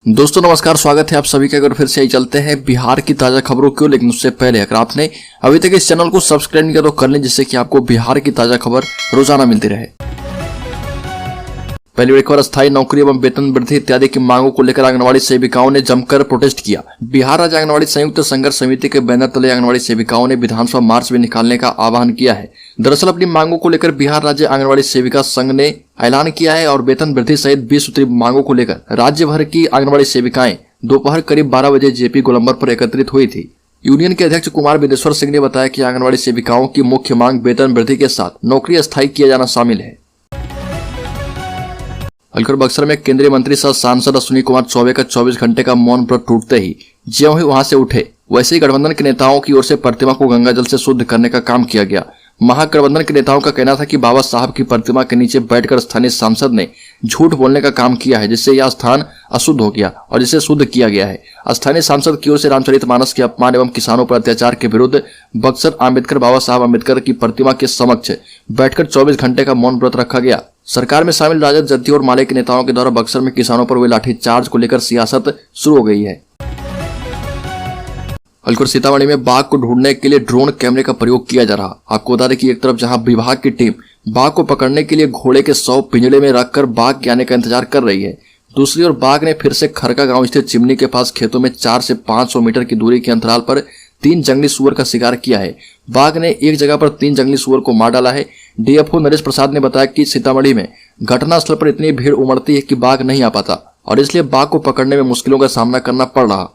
दोस्तों नमस्कार, स्वागत है आप सभी का। अगर फिर से ही चलते हैं बिहार की ताजा खबरों क्यों, लेकिन उससे पहले अगर आपने अभी तक इस चैनल को सब्सक्राइब नहीं किया तो कर लें, जिससे कि आपको बिहार की ताजा खबर रोजाना मिलती रहे। पहली एक बार अस्थायी नौकरी एवं वेतन वृद्धि इत्यादि की मांगों को लेकर आंगनबाड़ी सेविकाओं ने जमकर प्रोटेस्ट किया। बिहार राज्य आंगनबाड़ी संयुक्त संघर्ष समिति के बैनर तले आंगनबाड़ी सेविकाओं ने विधानसभा मार्च भी निकालने का आह्वान किया है। दरअसल अपनी मांगों को लेकर बिहार राज्य आंगनबाड़ी सेविका संघ ने ऐलान किया है और वेतन वृद्धि सहित 20 सूत्री मांगों को लेकर राज्य भर की आंगनबाड़ी सेविकाएं दोपहर करीब 12 बजे जेपी गोलंबर पर एकत्रित हुई थी। यूनियन के अध्यक्ष कुमार बिदेश्वर सिंह ने बताया कि आंगनबाड़ी सेविकाओं की मुख्य मांग वेतन वृद्धि के साथ नौकरी अस्थायी किया जाना शामिल है। अलकर बक्सर में केंद्रीय मंत्री सह सांसद अश्विनी कुमार चौबे का 24 घंटे का मौन व्रत टूटते ही ज्यों ही वहां से उठे, वैसे ही गठबंधन के नेताओं की ओर से प्रतिमा को गंगा जल से शुद्ध करने का काम किया गया। महागठबंधन के नेताओं का कहना था कि बाबा साहब की प्रतिमा के नीचे बैठकर स्थानीय सांसद ने झूठ बोलने का काम किया है, जिससे यह स्थान अशुद्ध हो गया और जिसे शुद्ध किया गया है। स्थानीय सांसद की ओर से रामचरितमानस के अपमान एवं किसानों पर अत्याचार के विरुद्ध बक्सर आम्बेडकर बाबा साहब आम्बेडकर की प्रतिमा के समक्ष बैठकर 24 घंटे का मौन व्रत रखा गया। सरकार में शामिल राजद, जदयू और माले के नेताओं के द्वारा बक्सर में किसानों पर हुए लाठीचार्ज को लेकर सियासत शुरू हो गई है। अलकर सीतामढ़ी में बाघ को ढूंढने के लिए ड्रोन कैमरे का प्रयोग किया जा रहा। आपको बता दें कि एक तरफ जहां विभाग की टीम बाघ को पकड़ने के लिए घोड़े के 100 पिंजड़े में रखकर बाघ के आने का इंतजार कर रही है, दूसरी ओर बाघ ने फिर से खरका गांव स्थित चिमनी के पास खेतों में 4 से 500 मीटर की दूरी के अंतराल पर 3 जंगली सुअर का शिकार किया है। बाघ ने एक जगह पर 3 जंगली सुअर को मार डाला है। डीएफओ नरेश प्रसाद ने बताया कि सीतामढ़ी में घटनास्थल पर इतनी भीड़ उमड़ती है कि बाघ नहीं आ पाता और इसलिए बाघ को पकड़ने में मुश्किलों का सामना करना पड़ रहा।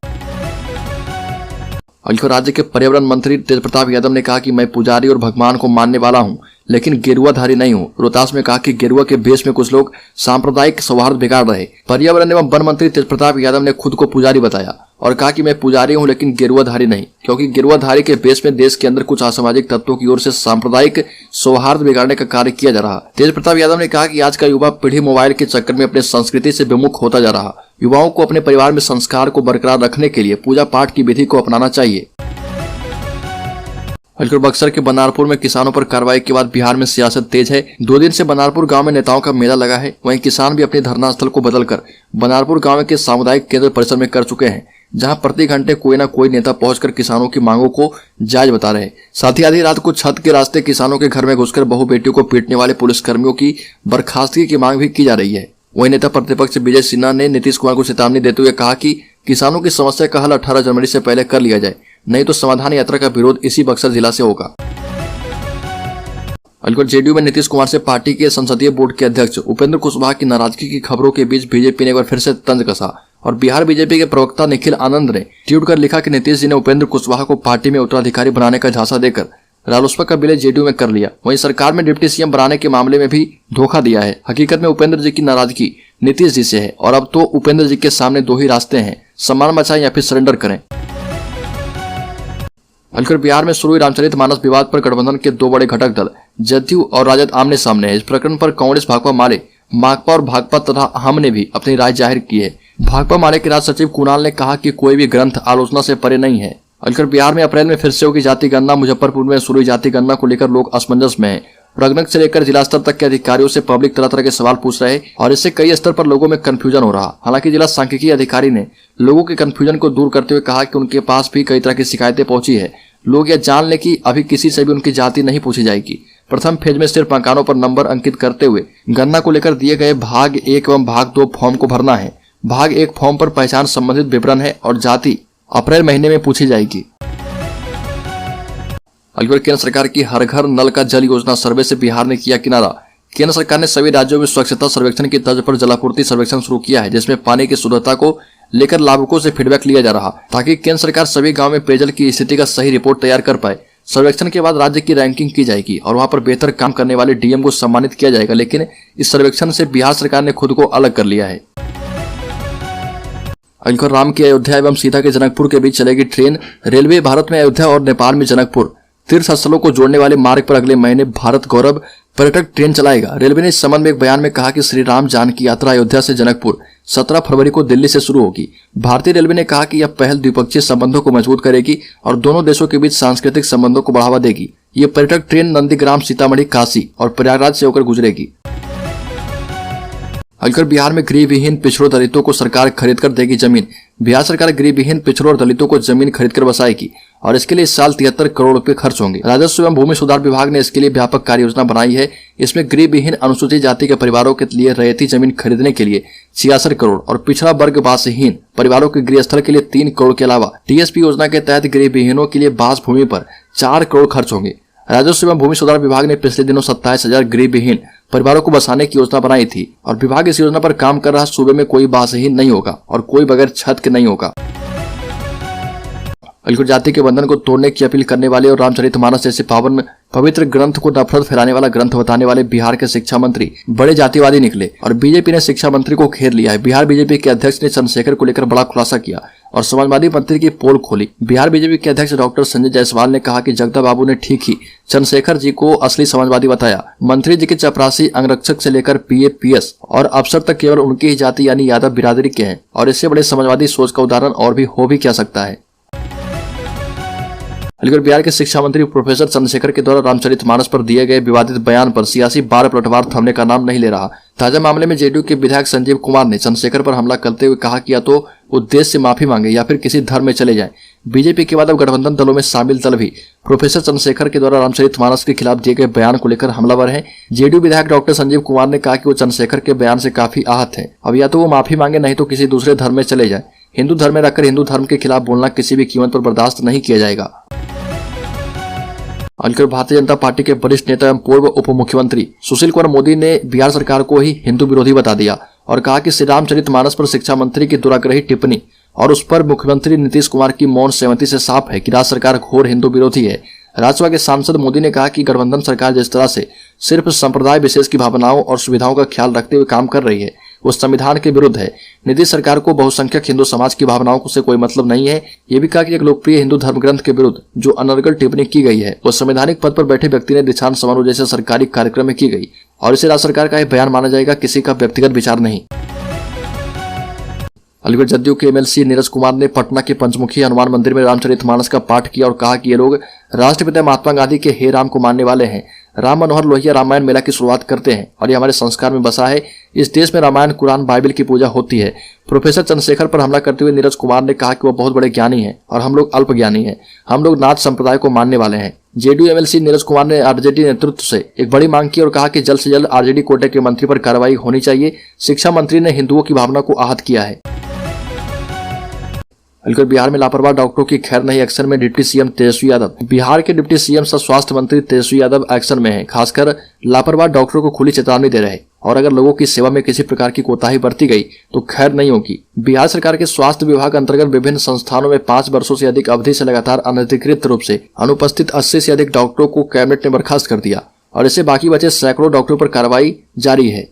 अलकर राज्य के पर्यावरण मंत्री तेजप्रताप यादव ने कहा कि मैं पुजारी और भगवान को मानने वाला हूं, लेकिन गेरुआधारी नहीं हूं। रोहतास में कहा कि गेरुआ के भेष में कुछ लोग सांप्रदायिक सौहार्द बिगाड़ रहे। पर्यावरण एवं वन मंत्री तेजप्रताप यादव ने खुद को पुजारी बताया और कहा कि मैं पुजारी हूं लेकिन गेरुआधारी नहीं, क्योंकि गेरुआधारी के भेष में देश के अंदर कुछ असामाजिक तत्वों की ओर से सांप्रदायिक सौहार्द बिगाड़ने का कार्य किया जा रहा। तेजप्रताप यादव ने कहा कि आज का युवा पीढ़ी मोबाइल के चक्कर में अपने संस्कृति से विमुख होता जा रहा। युवाओं को अपने परिवार में संस्कार को बरकरार रखने के लिए पूजा पाठ की विधि को अपनाना चाहिए। अलकर बक्सर के बनारपुर में किसानों पर कार्रवाई के बाद बिहार में सियासत तेज है। 2 दिन से बनारपुर गांव में नेताओं का मेला लगा है। वहीं किसान भी अपने धरना स्थल को बदलकर बनारपुर गांव के सामुदायिक केंद्र परिसर में कर चुके हैं, जहां प्रति घंटे कोई न कोई नेता पहुंचकर किसानों की मांगों को जायज बता रहे। साथ ही आधी रात को छत के रास्ते किसानों के घर में घुसकर बहु बेटियों को पीटने वाले पुलिसकर्मियों की बर्खास्तगी की मांग भी की जा रही है। वही नेता प्रतिपक्ष विजय सिन्हा ने नीतीश कुमार को चेतावनी देते हुए कहा कि किसानों की समस्या का हल 18 जनवरी से पहले कर लिया जाए, नहीं तो समाधान यात्रा का विरोध इसी बक्सर जिला से होगा। अलकर जेडीयू में नीतीश कुमार से पार्टी के संसदीय बोर्ड के अध्यक्ष उपेंद्र कुशवाहा की नाराजगी की खबरों के बीच बीजेपी ने एक बार फिर से तंज कसा और बिहार बीजेपी के प्रवक्ता निखिल आनंद ने ट्वीट कर लिखा कि नीतीश जी ने उपेंद्र कुशवाहा को पार्टी में उत्तराधिकारी बनाने का झांसा देकर रालोसपा का विलय जेडीयू में कर लिया। वहीं सरकार में डिप्टी सीएम बनाने के मामले में भी धोखा दिया है। हकीकत में उपेंद्र जी की नाराजगी नीतीश जी से है और अब तो उपेंद्र जी के सामने 2 ही रास्ते हैं, सम्मान बचाएं या फिर सरेंडर करें। अलकर बिहार में शुरू हुई रामचरितमानस विवाद पर गठबंधन के 2 बड़े घटक दल जदयू और राजद आमने सामने है। इस प्रकरण पर कांग्रेस, भाकपा माले, माकपा और भाकपा तथा हम ने भी अपनी राय जाहिर की है। भाकपा माले के राज्य सचिव कुणाल ने कहा कि कोई भी ग्रंथ आलोचना से परे नहीं है। अलकर बिहार में अप्रैल में फिर से होगी जाति गणना। मुजफ्फरपुर में शुरू हुई जाति गणना को लेकर लोग असमंजस में हैं। प्रगणक से लेकर जिला स्तर तक के अधिकारियों से पब्लिक तरह तरह के सवाल पूछ रहे और इससे कई स्तर पर लोगों में कंफ्यूजन हो रहा। हालांकि जिला सांख्यिकी अधिकारी ने लोगों के कंफ्यूजन को दूर करते हुए कहा कि उनके पास भी कई तरह की शिकायतें पहुंची है। लोग यह जान लें कि अभी किसी से भी उनकी जाति नहीं पूछी जाएगी। प्रथम फेज में सिर्फ मकानों पर नंबर अंकित करते हुए गणना को लेकर दिए गए भाग 1 एवं भाग 2 फॉर्म को भरना है। भाग 1 फॉर्म पर पहचान संबंधित विवरण है और जाति अप्रैल महीने में पूछी जाएगी। अलवर केंद्र सरकार की हर घर नल का जल योजना सर्वे से बिहार ने किया किनारा। केंद्र सरकार ने सभी राज्यों में स्वच्छता सर्वेक्षण की तर्ज पर जलापूर्ति सर्वेक्षण शुरू किया है, जिसमें पानी की शुद्धता को लेकर लाभुकों से फीडबैक लिया जा रहा, ताकि केंद्र सरकार सभी गांव में पेयजल की स्थिति का सही रिपोर्ट तैयार कर पाए। सर्वेक्षण के बाद राज्य की रैंकिंग की जाएगी और वहां पर बेहतर काम करने वाले डीएम को सम्मानित किया जाएगा। लेकिन इस सर्वेक्षण से बिहार सरकार ने खुद को अलग कर लिया है। अलकर राम की अयोध्या एवं सीता के जनकपुर के बीच चलेगी ट्रेन। रेलवे भारत में अयोध्या और नेपाल में जनकपुर तीर्थ स्थलों को जोड़ने वाले मार्ग पर अगले महीने भारत गौरव पर्यटक ट्रेन चलाएगा। रेलवे ने इस संबंध में एक बयान में कहा कि श्री राम जानकी यात्रा अयोध्या से जनकपुर 17 फरवरी को दिल्ली से शुरू होगी। भारतीय रेलवे ने कहा कि यह पहल द्विपक्षीय संबंधों को मजबूत करेगी और दोनों देशों के बीच सांस्कृतिक संबंधों को बढ़ावा देगी। ये पर्यटक ट्रेन नंदीग्राम, सीतामढ़ी, काशी और प्रयागराज से होकर गुजरेगी। अलकर बिहार में गृह विहीन पिछड़ों दलितों को सरकार खरीद कर देगी जमीन। बिहार सरकार गृह विहीन पिछड़ों और दलितों को जमीन खरीद कर बसाएगी और इसके लिए इस साल 73 करोड़ रुपए खर्च होंगे। राजस्व एवं भूमि सुधार विभाग ने इसके लिए व्यापक कार्य योजना बनाई है। इसमें गृह विहीन अनुसूचित जाति के परिवारों के लिए रैयती जमीन खरीदने के लिए 66 करोड़ और पिछड़ा वर्ग वासहीन परिवारों के गृह स्थल के लिए 3 करोड़ के अलावा टीएसपी योजना के तहत गृह विहीनों के लिए बास भूमि पर 4 करोड़ खर्च होंगे। राजस्व एवं भूमि सुधार विभाग ने पिछले दिनों 27,000 गृह विहीन परिवारों को बसाने की योजना बनाई थी और विभाग इस योजना पर काम कर रहा। सूबे में कोई बासहीन नहीं होगा और कोई बगैर छत के नहीं होगा। अलकुट जाति के बंधन को तोड़ने की अपील करने वाले और रामचरितमानस जैसे पवित्र ग्रंथ को नफरत फैलाने वाला ग्रंथ बताने वाले बिहार के शिक्षा मंत्री बड़े जातिवादी निकले और बीजेपी ने शिक्षा मंत्री को घेर लिया है। बिहार बीजेपी के अध्यक्ष ने चंद्रशेखर को लेकर बड़ा खुलासा किया और समाजवादी मंत्री की पोल खोली। बिहार बीजेपी के अध्यक्ष डॉक्टर संजय जायसवाल ने कहा कि जगदा बाबू ने ठीक ही चंद्रशेखर जी को असली समाजवादी बताया। मंत्री जी के चपरासी अंगरक्षक से लेकर पीए, पीएस और अफसर तक केवल उनकी ही जाति यानी यादव बिरादरी के हैं और इससे बड़े समाजवादी सोच का उदाहरण और भी हो भी क्या सकता है। अलीगढ़ बिहार के शिक्षा मंत्री प्रोफेसर चंद्रशेखर के द्वारा रामचरितमानस पर दिए गए विवादित बयान पर सियासी बार पलटवार थमने का नाम नहीं ले रहा। ताजा मामले में जेडीयू के विधायक संजीव कुमार ने चंद्रशेखर पर हमला करते हुए कहा कि या तो उद्देश्य से माफी मांगे या फिर किसी धर्म में चले जाएं। बीजेपी के बाद अब गठबंधन दलों में शामिल दल भी प्रोफेसर चंद्रशेखर के द्वारा रामचरितमानस के खिलाफ दिए गए बयान को लेकर हमलावर हैं। जेडीयू विधायक डॉक्टर संजीव कुमार ने कहा कि वो चंद्रशेखर के बयान से काफी आहत हैं। अब या तो वो माफी मांगे नहीं तो किसी दूसरे धर्म में चले जाए। हिंदू धर्म में रखकर हिंदू धर्म के खिलाफ बोलना किसी भी कीमत पर बर्दाश्त नहीं किया जाएगा। अलकर भारतीय जनता पार्टी के वरिष्ठ नेता एवं पूर्व उप मुख्यमंत्री सुशील कुमार मोदी ने बिहार सरकार को ही हिंदू विरोधी बता दिया और कहा कि श्री रामचरितमानस पर शिक्षा मंत्री की दुराग्रही टिप्पणी और उस पर मुख्यमंत्री नीतीश कुमार की मौन सहमति से साफ है कि राज्य सरकार घोर हिंदू विरोधी है। राज्यसभा के सांसद मोदी ने कहा कि गठबंधन सरकार जिस तरह से सिर्फ संप्रदाय विशेष की भावनाओं और सुविधाओं का ख्याल रखते हुए काम कर रही है वो संविधान के विरुद्ध है। नीतीश सरकार को बहुसंख्यक हिंदू समाज की भावनाओं से कोई मतलब नहीं है। ये भी कहा कि एक लोकप्रिय हिंदू धर्म ग्रंथ के विरुद्ध जो अनर्गल टिप्पणी की गई है वो संवैधानिक पद पर बैठे व्यक्ति ने दीक्षांत समारोह जैसे सरकारी कार्यक्रम में की गई और इसे राज्य सरकार का एक बयान माना जाएगा, किसी का व्यक्तिगत विचार नहीं। अलीगढ़ जदयू के एमएलसी नीरज कुमार ने पटना के पंचमुखी हनुमान मंदिर में रामचरितमानस का पाठ किया और कहा कि ये लोग राष्ट्रपिता महात्मा गांधी के हे राम को मानने वाले हैं। राम मनोहर लोहिया रामायण मेला की शुरुआत करते हैं और ये हमारे संस्कार में बसा है। इस देश में रामायण, कुरान, बाइबल की पूजा होती है। प्रोफेसर चंद्रशेखर पर हमला करते हुए नीरज कुमार ने कहा कि वो बहुत बड़े ज्ञानी हैं और हम लोग अल्प ज्ञानी हैं। हम लोग नाथ संप्रदाय को मानने वाले हैं। जेडीयू एमएलसी नीरज कुमार ने आरजेडी नेतृत्व से एक बड़ी मांग की और कहा कि जल्द से जल्द आरजेडी कोटे के मंत्री पर कार्रवाई होनी चाहिए। शिक्षा मंत्री ने हिंदुओं की भावना को आहत किया है। अलकर बिहार में लापरवाह डॉक्टरों की खैर नहीं, एक्शन में डिप्टी सीएम तेजस्वी यादव। बिहार के डिप्टी सीएम सह स्वास्थ्य मंत्री तेजस्वी यादव एक्शन में हैं। खासकर लापरवाह डॉक्टरों को खुली चेतावनी दे रहे हैं और अगर लोगों की सेवा में किसी प्रकार की कोताही बरती गई तो खैर नहीं होगी। बिहार सरकार के स्वास्थ्य विभाग अंतर्गत विभिन्न संस्थानों में 5 वर्षों से अधिक अवधि से लगातार अनधिकृत रूप से अनुपस्थित 80 से अधिक डॉक्टरों को कैबिनेट ने बर्खास्त कर दिया और इससे बाकी बचे सैकड़ों डॉक्टरों पर कार्रवाई जारी है।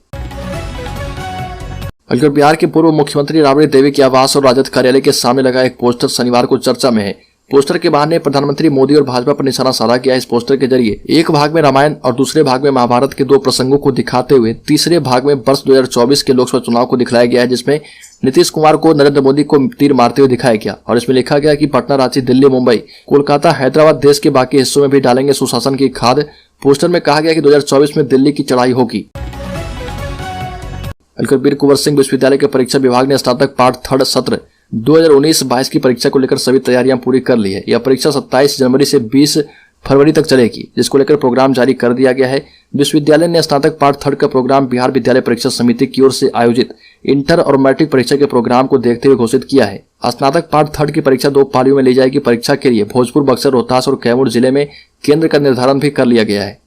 अलकर बिहार के पूर्व मुख्यमंत्री राबड़ी देवी के आवास और राजद कार्यालय के सामने लगा एक पोस्टर शनिवार को चर्चा में है। पोस्टर के बाहर ने प्रधानमंत्री मोदी और भाजपा पर निशाना साधा किया। इस पोस्टर के जरिए एक भाग में रामायण और दूसरे भाग में महाभारत के 2 प्रसंगों को दिखाते हुए तीसरे भाग में वर्ष 2024 के लोकसभा चुनाव को दिखाया गया है, जिसमें नीतीश कुमार को नरेंद्र मोदी को तीर मारते हुए दिखाया गया और इसमें लिखा गया कि पटना, रांची, दिल्ली, मुंबई, कोलकाता, हैदराबाद, देश के बाकी हिस्सों में भी डालेंगे सुशासन की खाद। पोस्टर में कहा गया कि 2024 में दिल्ली की चढ़ाई होगी। अलकर वीर कुंवर सिंह विश्वविद्यालय के परीक्षा विभाग ने स्नातक पाठ 3rd सत्र 2019-22 की परीक्षा को लेकर सभी तैयारियां पूरी कर ली है। यह परीक्षा 27 जनवरी से 20 फरवरी तक चलेगी, जिसको लेकर प्रोग्राम जारी कर दिया गया है। विश्वविद्यालय ने स्नातक पाठ 3rd का प्रोग्राम बिहार विद्यालय परीक्षा समिति की ओर से आयोजित इंटर और मैट्रिक परीक्षा के प्रोग्राम को देखते हुए घोषित किया है। स्नातक पाठ 3rd की परीक्षा 2 पालियों में ली जाएगी। परीक्षा के लिए भोजपुर, बक्सर, रोहतास और कैमूर जिले में केंद्र का निर्धारण भी कर लिया गया है।